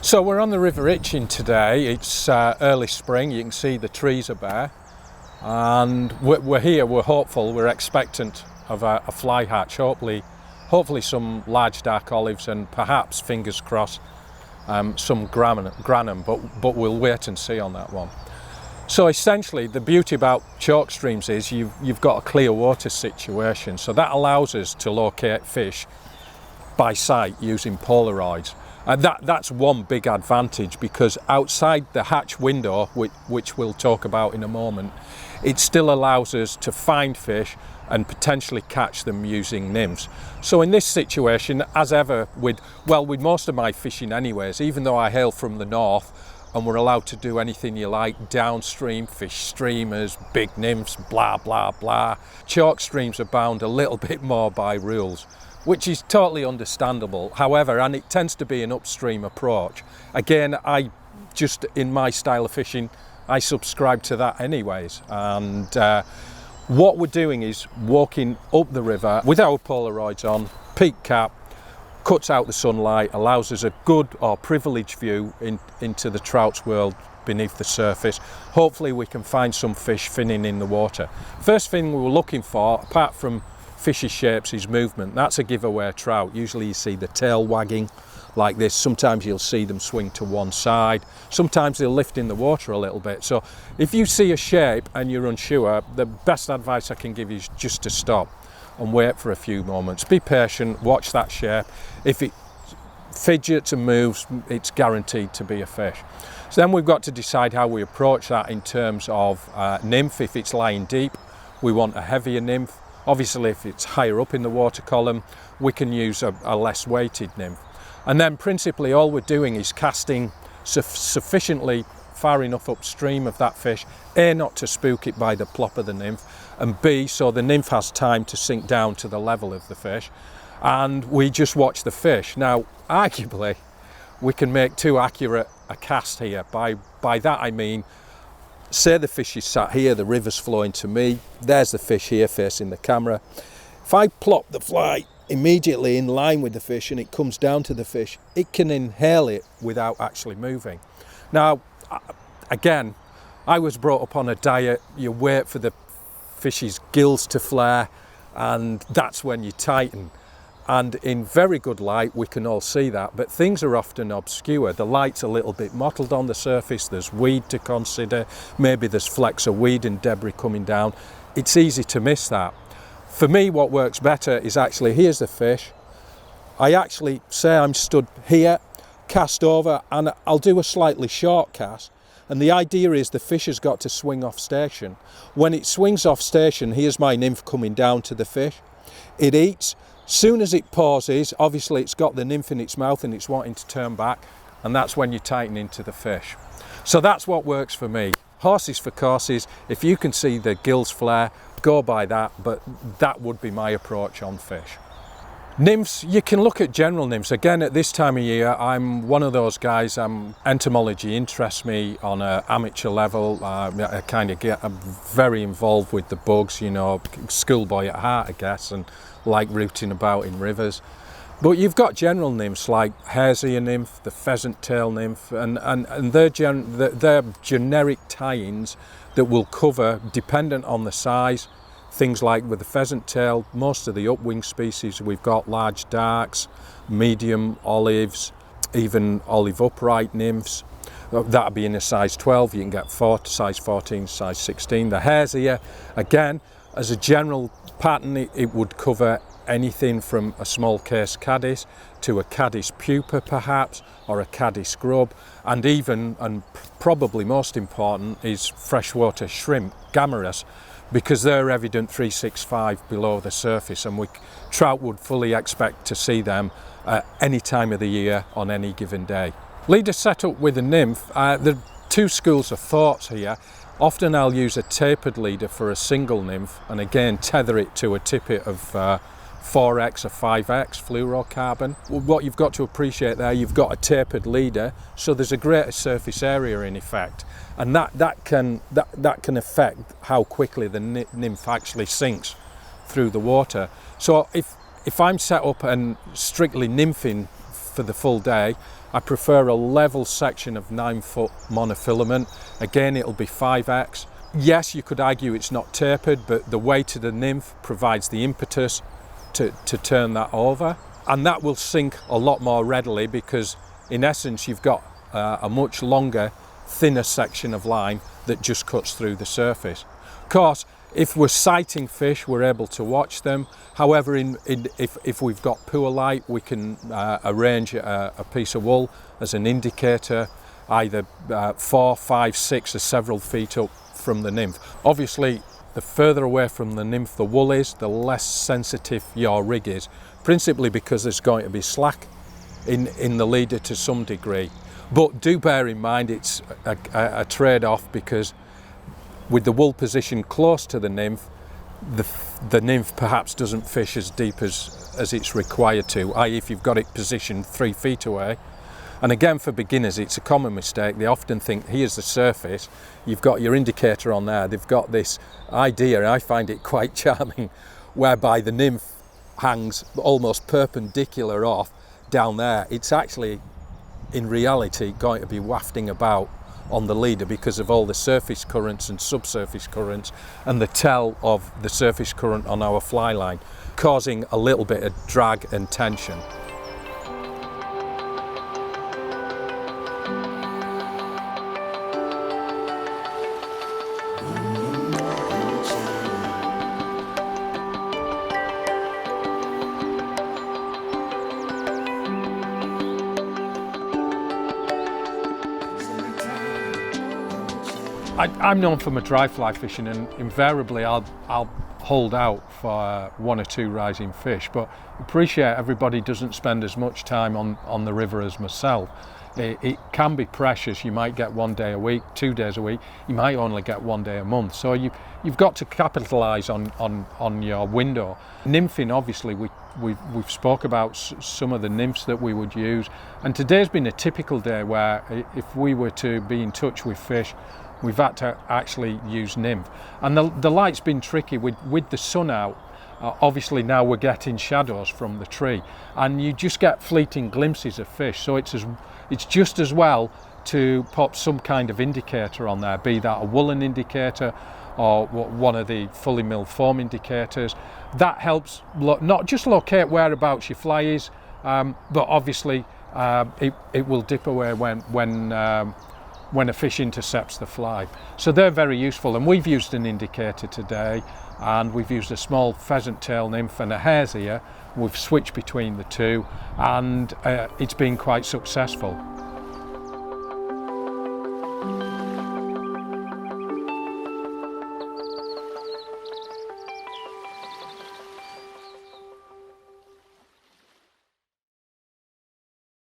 So we're on the River Itchen today. It's early spring, you can see the trees are bare, and we're here, we're hopeful, we're expectant of a fly hatch, hopefully some large dark olives and perhaps, fingers crossed, some granum, but we'll wait and see on that one. So essentially the beauty about chalk streams is you've got a clear water situation, so that allows us to locate fish by sight using Polaroids. And that's one big advantage, because outside the hatch window, which we'll talk about in a moment, it still allows us to find fish and potentially catch them using nymphs. So in this situation, as ever with most of my fishing anyways, even though I hail from the north and we're allowed to do anything you like, downstream, fish streamers, big nymphs, blah, blah, blah, chalk streams are bound a little bit more by rules, which is totally understandable. However, and it tends to be an upstream approach. Again, in my style of fishing, I subscribe to that anyways. And what we're doing is walking up the river with our Polaroids on, peak cap, cuts out the sunlight, allows us a good or privileged view into the trout's world beneath the surface. Hopefully we can find some fish finning in the water. First thing we were looking for, apart from fishy shapes, is movement. That's a giveaway trout. Usually you see the tail wagging like this. Sometimes you'll see them swing to one side. Sometimes they'll lift in the water a little bit. So if you see a shape and you're unsure, the best advice I can give you is just to stop and wait for a few moments. Be patient, watch that shape. If it fidgets and moves, it's guaranteed to be a fish. So then we've got to decide how we approach that in terms of nymph. If it's lying deep, we want a heavier nymph. Obviously, if it's higher up in the water column, we can use a less weighted nymph. And then principally all we're doing is casting sufficiently far enough upstream of that fish, A, not to spook it by the plop of the nymph, and B, so the nymph has time to sink down to the level of the fish, and we just watch the fish. Now, arguably, we can make too accurate a cast here. By that I mean, say the fish is sat here, the river's flowing to me, there's the fish here facing the camera. If I plop the fly immediately in line with the fish and it comes down to the fish, it can inhale it without actually moving. Now, again, I was brought up on a diet, you wait for the fish's gills to flare and that's when you tighten. And in very good light, we can all see that, but things are often obscure. The light's a little bit mottled on the surface, there's weed to consider, maybe there's flecks of weed and debris coming down. It's easy to miss that. For me, what works better is actually, here's the fish. I actually say I'm stood here, cast over, and I'll do a slightly short cast. And the idea is the fish has got to swing off station. When it swings off station, here's my nymph coming down to the fish. It eats. Soon as it pauses, obviously it's got the nymph in its mouth and it's wanting to turn back, and that's when you tighten into the fish. So that's what works for me. Horses for courses. If you can see the gills flare, go by that, but that would be my approach on fish. Nymphs, you can look at general nymphs. Again, at this time of year, I'm one of those guys, entomology interests me on an amateur level. I kind of I'm very involved with the bugs, you know, schoolboy at heart, I guess, and like rooting about in rivers. But you've got general nymphs like hare's ear nymph, the pheasant tail nymph, and they're generic tie-ins that will cover, dependent on the size, things like with the pheasant tail, most of the upwing species, we've got large darks, medium olives, even olive upright nymphs. That'll be in a size 12, you can get size 14, size 16. The hare's ear, again, as a general pattern, it would cover anything from a small case caddis to a caddis pupa perhaps, or a caddis grub, and even, and probably most important, is freshwater shrimp, gammarus, because they're evident 365 below the surface, and trout would fully expect to see them any time of the year on any given day. Leader setup with a nymph, there are two schools of thoughts here. Often I'll use a tapered leader for a single nymph, and again tether it to a tippet of 4x or 5x fluorocarbon. What you've got to appreciate there, you've got a tapered leader, so there's a greater surface area in effect, and that can affect how quickly the nymph actually sinks through the water. So if I'm set up and strictly nymphing for the full day. I prefer a level section of 9-foot monofilament. Again, it'll be 5x. Yes, you could argue it's not tapered, but the weight of the nymph provides the impetus to turn that over. And that will sink a lot more readily because in essence you've got a much longer, thinner section of line that just cuts through the surface. Of course, if we're sighting fish, we're able to watch them. However, if we've got poor light, we can arrange a piece of wool as an indicator, either 4, 5, 6 or several feet up from the nymph. Obviously, the further away from the nymph the wool is, the less sensitive your rig is, principally because there's going to be slack in the leader to some degree. But do bear in mind it's a trade-off, because with the wool position close to the nymph, the nymph perhaps doesn't fish as deep as it's required to, i.e. if you've got it positioned 3 feet away. And again, for beginners, it's a common mistake. They often think, here's the surface, you've got your indicator on there. They've got this idea, and I find it quite charming, whereby the nymph hangs almost perpendicular off down there. It's actually, in reality, going to be wafting about on the leader because of all the surface currents and subsurface currents and the tell of the surface current on our fly line, causing a little bit of drag and tension. I'm known for my dry fly fishing, and invariably I'll hold out for 1 or 2 rising fish, but appreciate everybody doesn't spend as much time on the river as myself. It can be precious. You might get 1 day a week, 2 days a week, you might only get 1 day a month, so you've got to capitalise on your window. Nymphing, obviously, we've spoke about some of the nymphs that we would use, and today's been a typical day where if we were to be in touch with fish, we've had to actually use nymph. And the light's been tricky with the sun out. Obviously now we're getting shadows from the tree, and you just get fleeting glimpses of fish, so it's just as well to pop some kind of indicator on there, be that a woolen indicator or one of the fully milled foam indicators. That helps not just locate whereabouts your fly is, but obviously it will dip away when a fish intercepts the fly. So they're very useful, and we've used an indicator today, and we've used a small pheasant tail nymph and a hare's ear. We've switched between the two, and it's been quite successful.